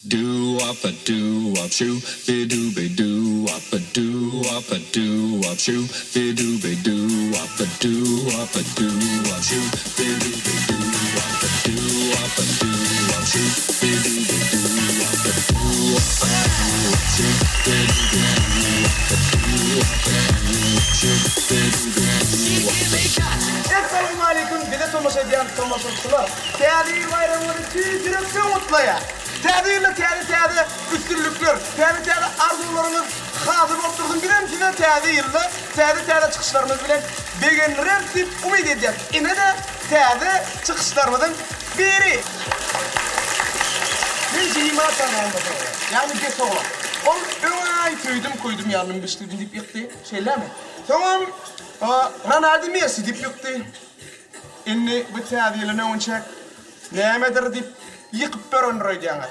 Do up a do up shoe, be do be do up a do up a do up shoe, be do be do up a do up a do up shoe, be do be do up a do up a do up shoe, be do be do up a do up a do up shoe, be do be do up a do up a do up shoe, be do be do up a Esselamu aleyküm. Bize tomaş ediyen tomaşçılar. Değerli bayramını tüydürüp ve mutlaya. Değerli üstünlükler. Değerli arzularınız hazır otursun. Bilem ki de değerli çıkışlarımız bilen beğenirim deyip umut edeceğiz. Yine de değerli çıkışlarımızın biri. Ben şeyime atanayım. Yani geç oğlan. Oğlum ön tüydüm koydum yardım biçtirdim deyip yıktı. Şeyler mi? Tamam. Ronaldo Messi deyip yıktı. İnni bu tədiylə nə olacaq? Nəmədir deyib yıqıb börünür deyəngə.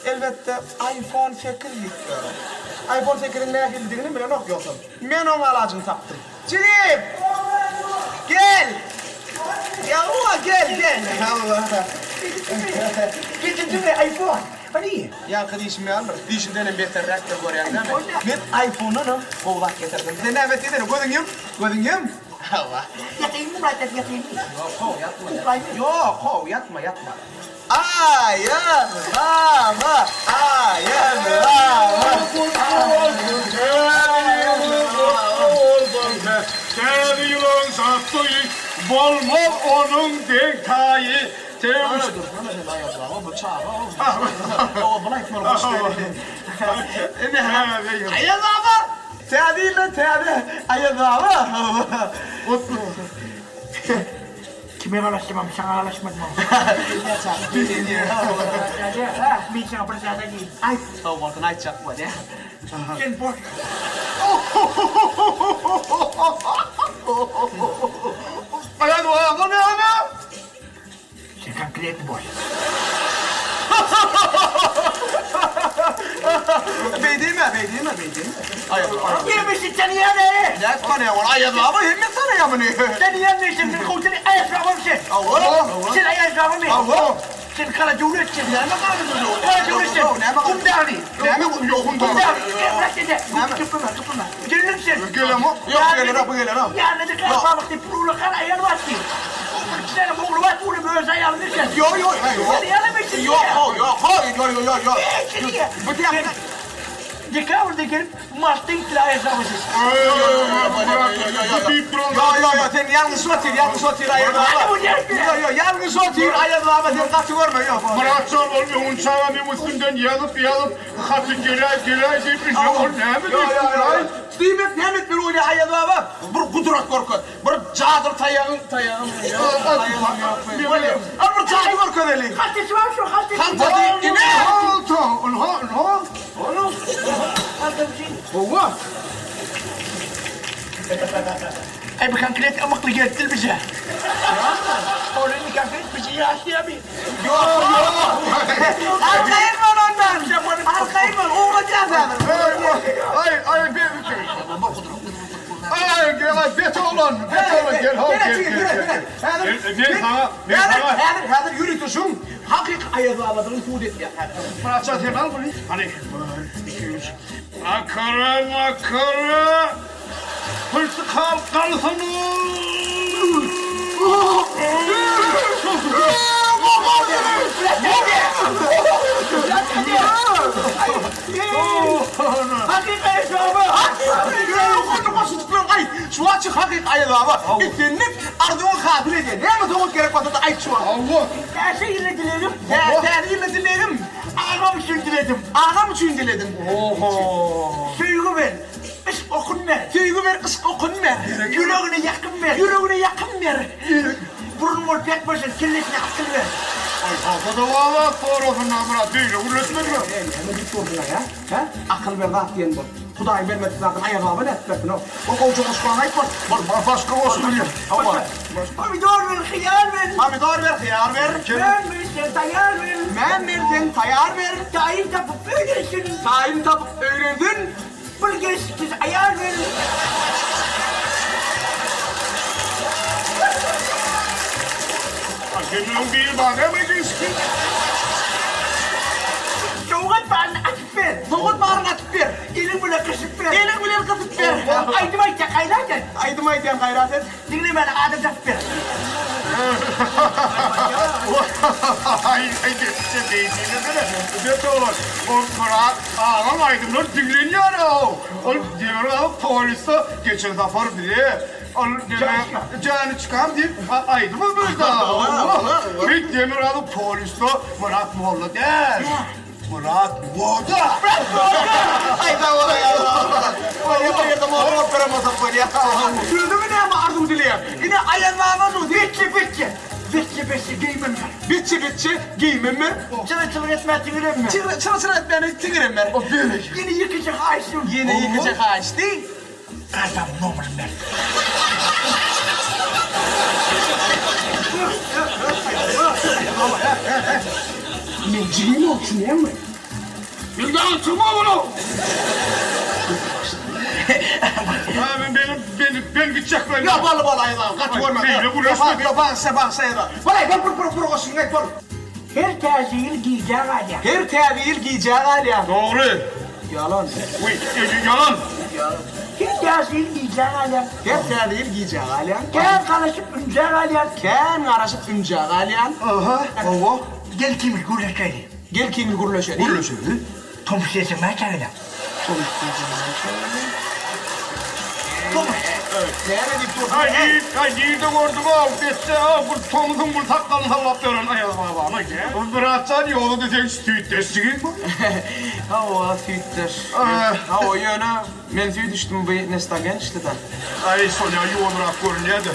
Elbette iPhone 8 yıqdır. iPhone 8'in nə bildiğini bilən oxuyorsun. Mən onun alacını tapdım. Cilip! Gel! Ya ulan gel! Allah! Getirdin mi iPhone? Hani? Ya kardeşim ya alır. Dişinden beter rektör görüyorsun değil mi? Ben iPhone'unu kovlak getirdim. Sen nevet edin? Gördün yum? Allah. Yatayım mı Murat yatayım mı? Yok, yatma. Ayağıma. Değerli yılan sattı, bolmaz onun detayı. Bana dur, ayağıma bıçağı. Bana ekmeğini boş ver. Ayağıma. Teyze, ayağıma. Kime alaşmam, sana alaşmadım. Bir sana percaya değil. Ay, bakın ay çakma ya. Sen boş. Ayağıma ne ana? Sen kan kredi boş. Beydime. Ayağıma. Yemişsin seni yani. Yapma ne var? Ayağıma himmet sana ya bunu. Seni yemişsin, sen kovdun ayasrağım sen. Allah. Sen ayasrağım mı? Allah. Sen kara cumhuriyetçin. Ne bakıyorsun? Kara cumhuriyetçin. Kumdağlı. Ne mi yokum da? Kumdağlı. Bırak dedi. Kıpırma. Gönlüm sen. Gel ama. Yok gel ama. Ya ne de kara balıklı pırula kara ayağını bastı. Sen bu var bunu böyle ayağını sen. Yok. Sen yemişsin. Yok. Bu diye. Dikkat dekerim, maçta iktidar hesabısız. Yo, sen yalnız otur ayağıma. Yo, yalnız otur ayağıma. Sen kaçı görme yok. Bıraksan olmuyor, uçağa bir üstünden yalıp katı gele deyip bir şey ol. Ne mi diyorsun? Stümet Mehmet bir oyunu ayağıma bak. Bir kudret korkut. Bir cadır tayağım. Bir cadır korkut eli. Kaltesi var şu kaltesi. Kaltesi değil. Oğlum. Kaltesi. Ova. Ay bakan kilit amaklı geldi bize. Oğlum bakan kilit bizi yaşlı abi. Yok. Arkayın var ondan. Arkayın var. Olacak zaten. Ay, bet oğlan, gel. Hadi yürü tuşum. Hakik ayazı aladığın kudet ya. Bıraksan sen al bunu. Hani, 2, 3. Makara. Portakal kalsana. Hakik ayazı ama. Şu açık hakik ayazı ama. İttinlik ardımın katil edin. Ne mi doğuk gerek varsa da ayt şu an. Allah. Her şeyle dilerim. Değerliyle dinledim. Ağam için diledim. Ağam için diledim. Söylüğü ver. Işık okun ver. Tüygü ver, ışık okun ver. Yüreğine yakın ver. Burun var pek başın, kirletine akıl ver. Ay, hafta da valla sonrasında bırak değil, uğraşmıyor mu? Hemen git sorduğuna ya. Akıl ver, rahat diyen bu. Kuday vermedi zaten ayağıma ne etmesin o. O kovucu koşkulan ayıp var. Başka olsun diyor. Pomidor ver, hıyar ver. Pomidor ver, hıyar ver. Ben versen tayar ver. Ben verdim, tayar ver. Tayin tapıp öğrensin. Tayin tapıp öğrendin. Bölgesiz ayar ver. Senin bir bana mı geçti? Aydım aydım kaylarken. Aydım aydım gayret et. Dinle beni adım Zafer. Ay geçti değdiğine göre. Öte olur. O Murat ağam aydınlar dinleniyor o. O diyor polisi geçen sefer bile. Canı çıkan deyip aydı mı burada? Bir demir alı polisi Murat Molla der. Murat Moda. Ayda ola ya. Ola da mor kırmızı polya. Şurada mı ne ama ardım diliyor. Yine ayağına mı? Bitti bitti. Bitti bitti giymem ben. Bitçi giymem mi? Çılır etme tüyürüm mü? Çalışır etmeni tıkırım ben. O böyle. Yine yıkacak ağaçım. Yine yıkacak ağaç değil. Adam ne olur ben. Menciğin olsun değil mi? Bildan çıkma bunu. Ben gidecek ben. Ya balı ayda. Kaç vurma. Neyle uğraşma. Baksa ya da. Balay bak olsun git bol. Her tercihin giyeceği hali. Her tevil giyeceği alya. Doğru. Yalan. Uy, yalan. Her tercihin giyeceği hali. Her tevil giyeceği alya. Gel karışıp üneceği hali. Ken karışıp üneceği alya. Aha. Ova. Gel kim gülüşelim. Gel kimi gurlaşır. Gurlaşır. Tom sesim ben çağırdım. Ne deyip dur. Haydi de gördüm al. Deste al. Bu Tom'un bu takkalını Allah'tan ayağıma bana gel. Bıraksan yolu desen stüyt destiğin mi? Hava tüyttir. Hava yöne. Men tüy düştüm bu nestagen işte de. Ay Sonya yoğun olarak görünüyordu.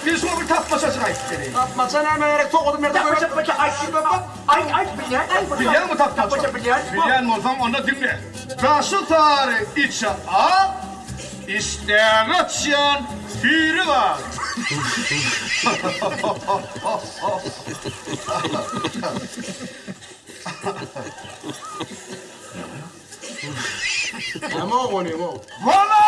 Bir sonra bir tapmasa çıkayım. Atmasan hemen erek tokladım yerde böyle. Paça ay bak. Ay bilyen ay. Bilyen mi tapmasa? Paça bilyen. Bilyen mi olsam onu dinle. Taşı tarih içe al. İsteyen açyan firi var. Ama o konuyor mu? Bana!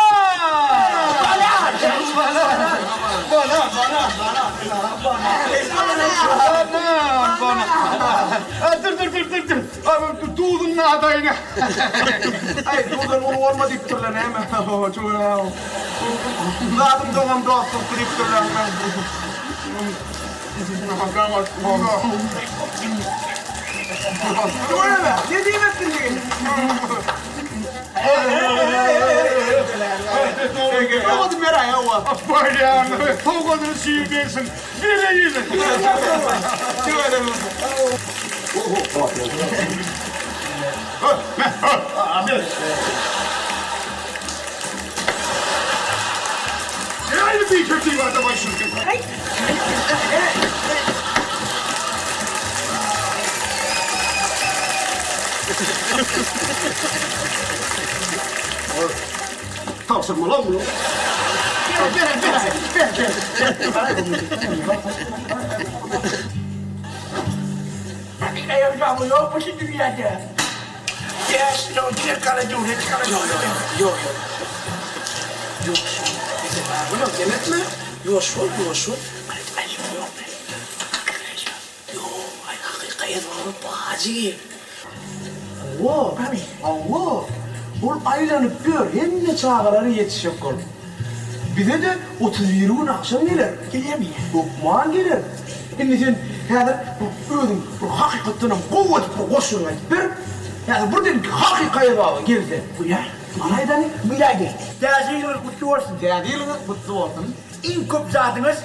Dur. Abi tuğdun ne adayına? Ay buradan onu olma deyip dur lan hemen. Çok ya. Zaten doğam dostum deyip dur lan. Dur lan. Ne diyeyim ettin? Hadi merak ya o. Bayan, toğdun şiirdesin. Bire yine. Yani bir kötü var da başlıyorsun. Tavsın mı lan bunu? Ayağım yok bu şimdi dünyada. Yes, no, diye kalacağım. Yok. Bunu denetme. Yok şu. Allah. Ol aylanıp gör. Hem de çağları yetişecek kol. Bize de 31'in akşam gelir. Gelir mi? Lokman gelir. Şimdi sen yani özün hakikaten kuvvet bu koşun bir yani buradan hakikaya bağlı girdi. Bu ya. Alaydan Bilagi. Tercihiniz kutlu olsun. değerli kutlu olsun. İn köp zadınız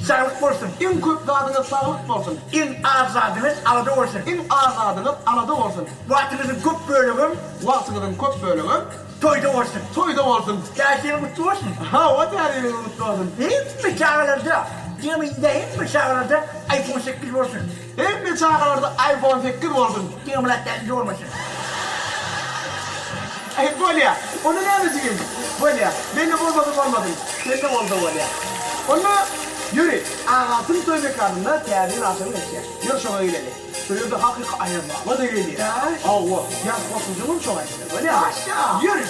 sağlık olsun. En köp zadınız sağlık olsun. İn ağır zadınız arada olsun. En azadınız anada olsun. Vaktinizin köp bölümü Vaktinin köp bölümü toyda olsun. toyda olsun. Tercihiniz kutlu olsun. Ha o değerli kutlu olsun. Hiç mi çağrılarda? Yemin'de hiç mi çağrılarda iPhone 8 olsun. Hem de çağlarda iPhone 8 olsun. Yemin'de olmasın. Ay Bolya, onu ne yapacağım? Bolya, ben de olmadım. Ben de oldu Bolya. Onu yürü, ağatın tövbe karnında değerli nasıl geçecek? Yürü şuna ileri. Şöyle de hakika ayırma. O da ileri. Allah, ya koşucunun şuna işte. Bolya. Aşağı. Yürü.